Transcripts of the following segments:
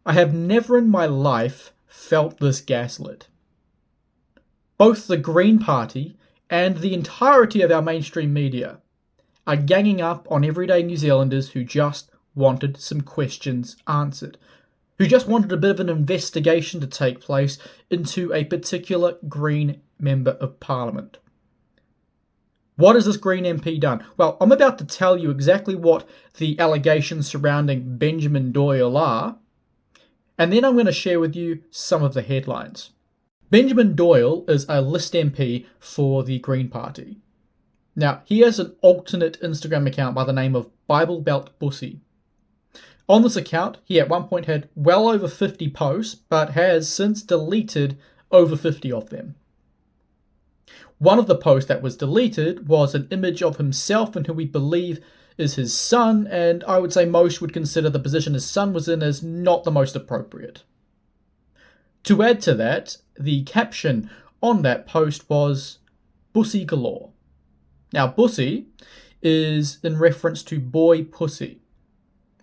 I have never in my life felt this gaslit. Both the Green Party and the entirety of our mainstream media are ganging up on everyday New Zealanders who just wanted some questions answered, who just wanted a bit of an investigation to take place into a particular Green Member of Parliament. What has this Green MP done? Well, I'm about to tell you exactly what the allegations surrounding Benjamin Doyle are, and then I'm going to share with you some of the headlines. Benjamin Doyle is a list MP for the Green Party. Now, he has an alternate Instagram account by the name of Bible Belt Bussy. On this account, he at one point had well over 50 posts, but has since deleted over 50 of them. One of the posts that was deleted was an image of himself and who we believe is his son, and I would say most would consider the position his son was in as not the most appropriate. To add to that, the caption on that post was Bussy galore. Now, Bussy is in reference to boy pussy,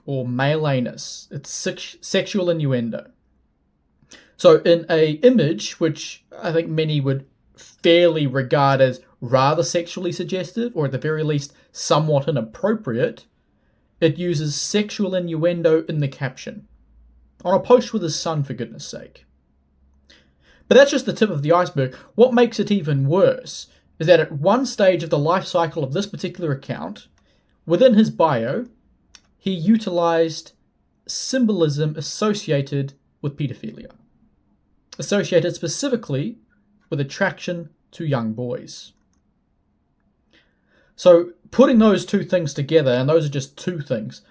or male anus. It's sexual innuendo. So in a image, which I think many would fairly regard as rather sexually suggestive, or at the very least somewhat inappropriate, it uses sexual innuendo in the caption. On a post with his son, for goodness sake. But that's just the tip of the iceberg. What makes it even worse is that at one stage of the life cycle of this particular account, within his bio, he utilized symbolism associated with pedophilia, associated specifically with attraction to young boys. So putting those two things together, and those are just two things,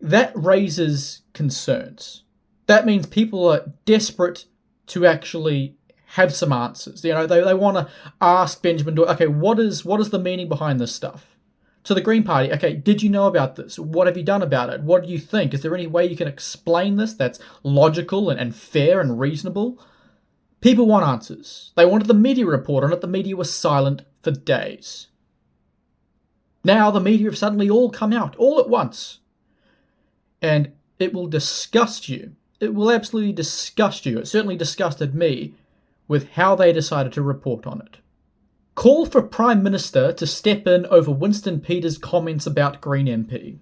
that raises concerns. That means people are desperate to actually have some answers. You know, they want to ask Benjamin Doyle, okay, what is the meaning behind this stuff? To the Green Party, okay, did you know about this? What have you done about it? What do you think? Is there any way you can explain this that's logical and fair and reasonable? People want answers. They wanted the media report on it. The media was silent for days. Now the media have suddenly all come out, all at once. And it will disgust you. It will absolutely disgust you. It certainly disgusted me with how they decided to report on it. Call for Prime Minister to step in over Winston Peters' comments about Green MP.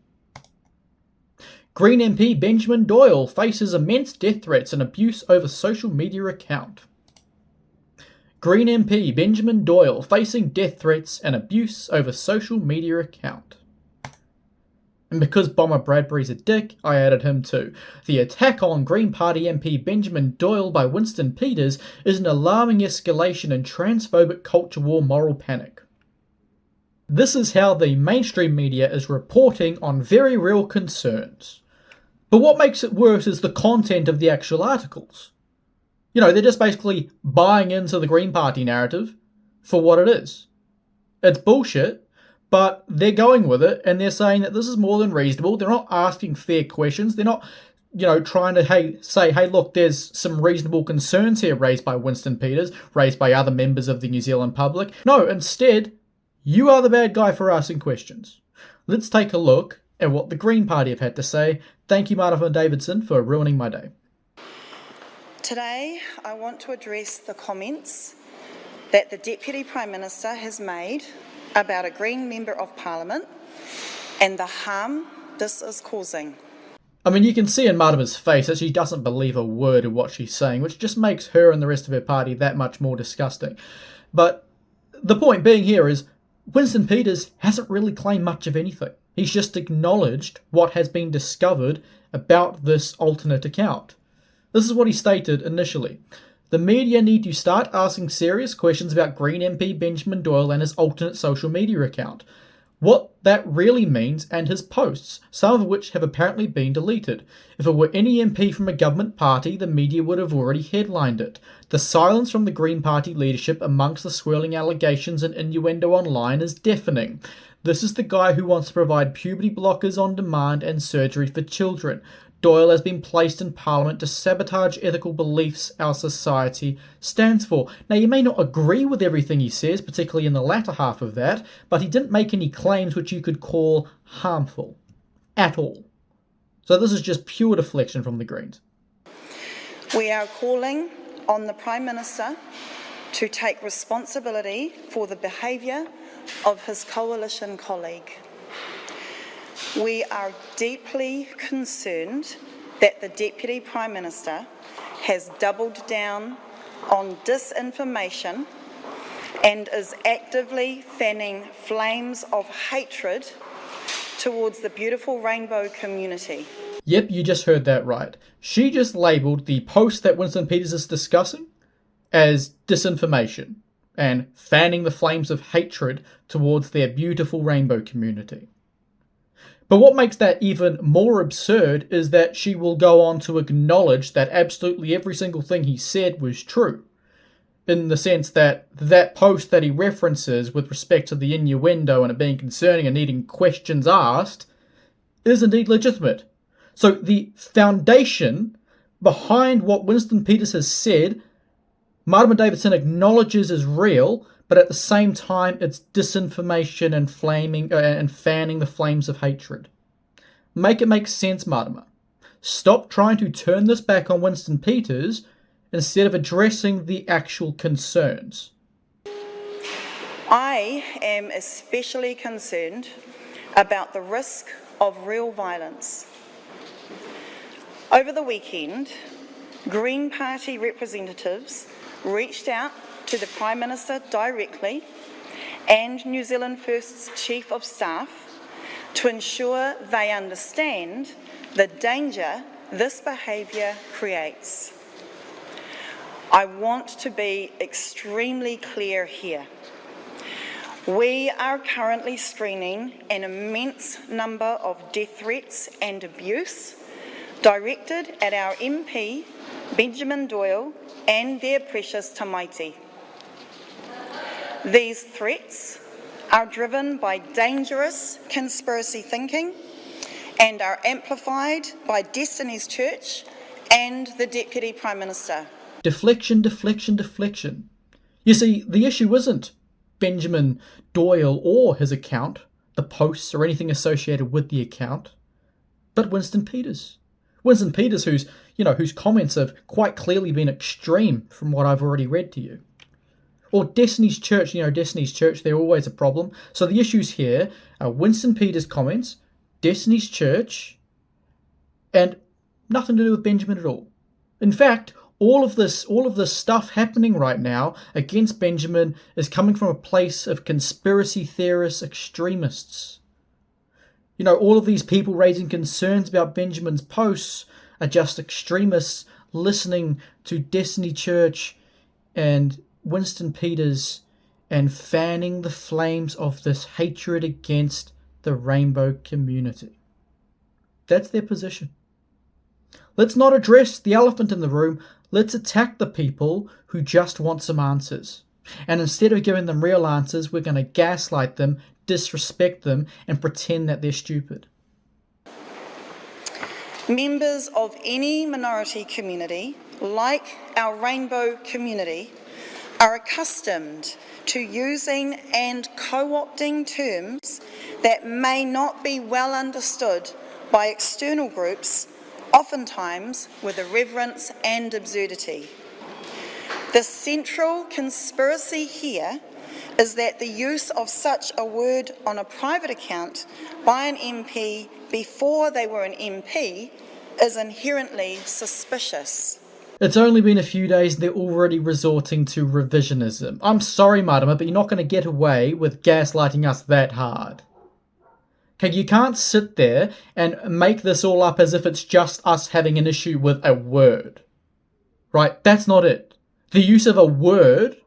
Green MP Benjamin Doyle faces immense death threats and abuse over social media account. Green MP Benjamin Doyle facing death threats and abuse over social media account. And because Bomber Bradbury's a dick, I added him too. The attack on Green Party MP Benjamin Doyle by Winston Peters is an alarming escalation in transphobic culture war moral panic. This is how the mainstream media is reporting on very real concerns. But what makes it worse is the content of the actual articles. You know, they're just basically buying into the Green Party narrative for what it is. It's bullshit. But they're going with it, and they're saying that this is more than reasonable. They're not asking fair questions. They're not, trying to say, hey, look, there's some reasonable concerns here raised by Winston Peters, raised by other members of the New Zealand public. No, instead, you are the bad guy for asking questions. Let's take a look at what the Green Party have had to say. Thank you, Martin Davidson, for ruining my day. Today, I want to address the comments that the Deputy Prime Minister has made about a Green Member of Parliament and the harm this is causing. I mean, you can see in Martima's face that she doesn't believe a word of what she's saying, which just makes her and the rest of her party that much more disgusting. But the point being here is, Winston Peters hasn't really claimed much of anything. He's just acknowledged what has been discovered about this alternate account. This is what he stated initially. The media need to start asking serious questions about Green MP Benjamin Doyle and his alternate social media account. What that really means and his posts, some of which have apparently been deleted. If it were any MP from a government party, the media would have already headlined it. The silence from the Green Party leadership amongst the swirling allegations and innuendo online is deafening. This is the guy who wants to provide puberty blockers on demand and surgery for children. Doyle has been placed in Parliament to sabotage ethical beliefs our society stands for. Now, you may not agree with everything he says, particularly in the latter half of that, but he didn't make any claims which you could call harmful. At all. So this is just pure deflection from the Greens. We are calling on the Prime Minister to take responsibility for the behaviour of his coalition colleague. We are deeply concerned that the Deputy Prime Minister has doubled down on disinformation and is actively fanning flames of hatred towards the beautiful rainbow community. Yep, you just heard that right. She just labelled the post that Winston Peters is discussing as disinformation and fanning the flames of hatred towards their beautiful rainbow community. But what makes that even more absurd is that she will go on to acknowledge that absolutely every single thing he said was true, in the sense that that post that he references with respect to the innuendo and it being concerning and needing questions asked is indeed legitimate. So the foundation behind what Winston Peters has said, Martin Davidson acknowledges is real, but at the same time it's disinformation and fanning the flames of hatred. Make it make sense, Martin. Stop trying to turn this back on Winston Peters instead of addressing the actual concerns. I am especially concerned about the risk of real violence. Over the weekend, Green Party representatives reached out to the Prime Minister directly and New Zealand First's Chief of Staff to ensure they understand the danger this behaviour creates. I want to be extremely clear here. We are currently screening an immense number of death threats and abuse directed at our MP, Benjamin Doyle, and their precious tamaiti. These threats are driven by dangerous conspiracy thinking and are amplified by Destiny's Church and the Deputy Prime Minister. Deflection, deflection, deflection. You see, the issue isn't Benjamin Doyle or his account, the posts or anything associated with the account, but Winston Peters. Winston Peters, whose comments have quite clearly been extreme from what I've already read to you. Or Destiny's Church, Destiny's Church, they're always a problem. So the issues here are Winston Peters' comments, Destiny's Church, and nothing to do with Benjamin at all. In fact, all of this stuff happening right now against Benjamin is coming from a place of conspiracy theorists, extremists. All of these people raising concerns about Benjamin's posts are just extremists listening to Destiny Church and Winston Peters and fanning the flames of this hatred against the rainbow community. That's their position. Let's not address the elephant in the room. Let's attack the people who just want some answers. And instead of giving them real answers, we're going to gaslight them, disrespect them, and pretend that they're stupid. Members of any minority community, like our rainbow community, are accustomed to using and co-opting terms that may not be well understood by external groups, oftentimes with irreverence and absurdity. The central conspiracy here is that the use of such a word on a private account by an MP before they were an MP is inherently suspicious. It's only been a few days and they're already resorting to revisionism. I'm sorry, Martima, but you're not going to get away with gaslighting us that hard. Okay, you can't sit there and make this all up as if it's just us having an issue with a word. Right? That's not it. The use of a word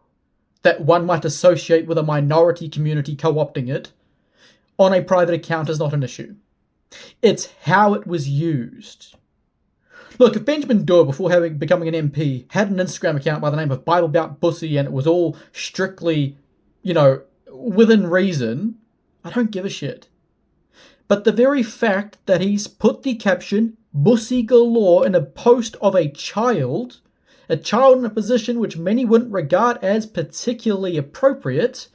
that one might associate with a minority community co-opting it on a private account is not an issue. It's how it was used. Look, if Benjamin Doyle, before becoming an MP, had an Instagram account by the name of Bible Bout Bussy and it was all strictly, within reason, I don't give a shit. But the very fact that he's put the caption, Bussy Galore, in a post of a child in a position which many wouldn't regard as particularly appropriate,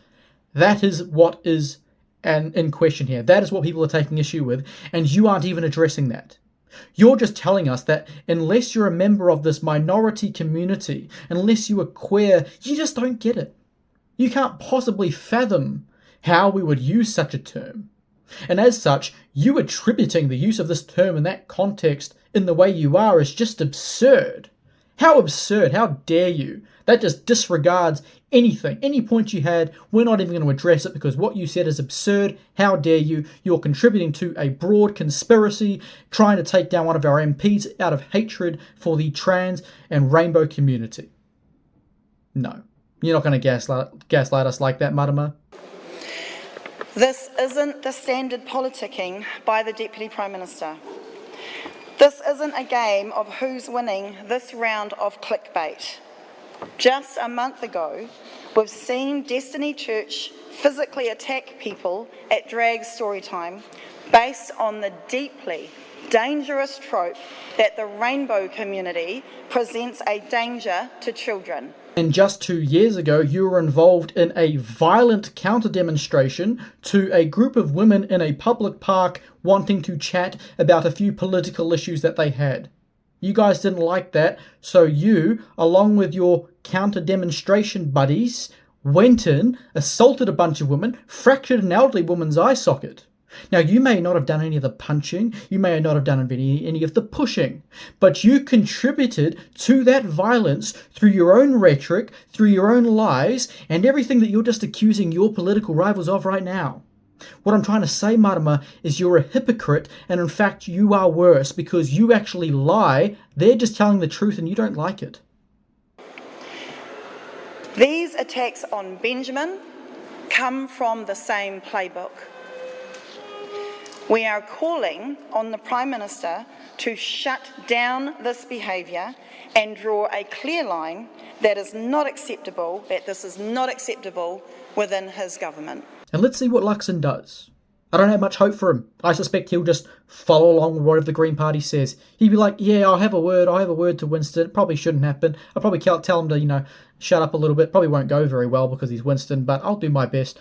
that is what is in question here. That is what people are taking issue with, and you aren't even addressing that. You're just telling us that unless you're a member of this minority community, unless you are queer, you just don't get it. You can't possibly fathom how we would use such a term. And as such, you attributing the use of this term in that context in the way you are is just absurd. How absurd, how dare you? That just disregards anything, any point you had. We're not even going to address it because what you said is absurd. How dare you? You're contributing to a broad conspiracy trying to take down one of our MPs out of hatred for the trans and rainbow community. No, you're not going to gaslight us like that, Marama. This isn't the standard politicking by the Deputy Prime Minister. This isn't a game of who's winning this round of clickbait. Just a month ago, we've seen Destiny Church physically attack people at drag storytime based on the deeply dangerous trope that the rainbow community presents a danger to children. And just 2 years ago, you were involved in a violent counter-demonstration to a group of women in a public park wanting to chat about a few political issues that they had. You guys didn't like that, so you, along with your counter-demonstration buddies, went in, assaulted a bunch of women, fractured an elderly woman's eye socket. Now, you may not have done any of the punching, you may not have done any of the pushing, but you contributed to that violence through your own rhetoric, through your own lies, and everything that you're just accusing your political rivals of right now. What I'm trying to say, Marama, is you're a hypocrite, and in fact you are worse because you actually lie. They're just telling the truth and you don't like it. These attacks on Benjamin come from the same playbook. We are calling on the Prime Minister to shut down this behaviour and draw a clear line that is not acceptable, that this is not acceptable within his government. And let's see what Luxon does. I don't have much hope for him. I suspect he'll just follow along with whatever the Green Party says. He'd be like, yeah, I'll have a word to Winston. It probably shouldn't happen. I'll probably tell him to, shut up a little bit. Probably won't go very well because he's Winston, but I'll do my best.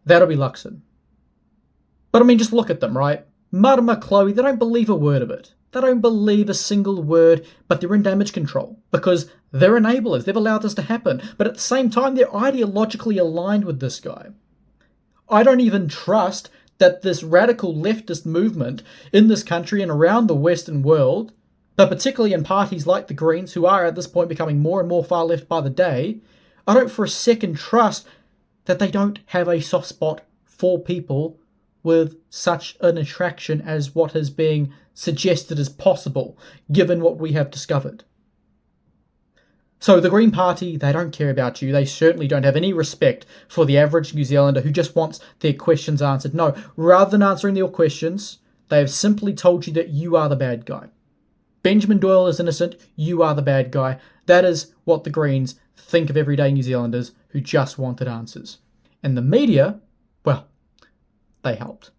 That'll be Luxon. But I mean, just look at them, right? Marama, Chloe, they don't believe a word of it. They don't believe a single word, but they're in damage control because they're enablers. They've allowed this to happen. But at the same time, they're ideologically aligned with this guy. I don't even trust that this radical leftist movement in this country and around the Western world, but particularly in parties like the Greens, who are at this point becoming more and more far left by the day, I don't for a second trust that they don't have a soft spot for people with such an attraction as what is being suggested as possible, given what we have discovered. So the Green Party, they don't care about you. They certainly don't have any respect for the average New Zealander who just wants their questions answered. No, rather than answering your questions, they have simply told you that you are the bad guy. Benjamin Doyle is innocent, you are the bad guy. That is what the Greens think of everyday New Zealanders who just wanted answers. And the media, well, they helped.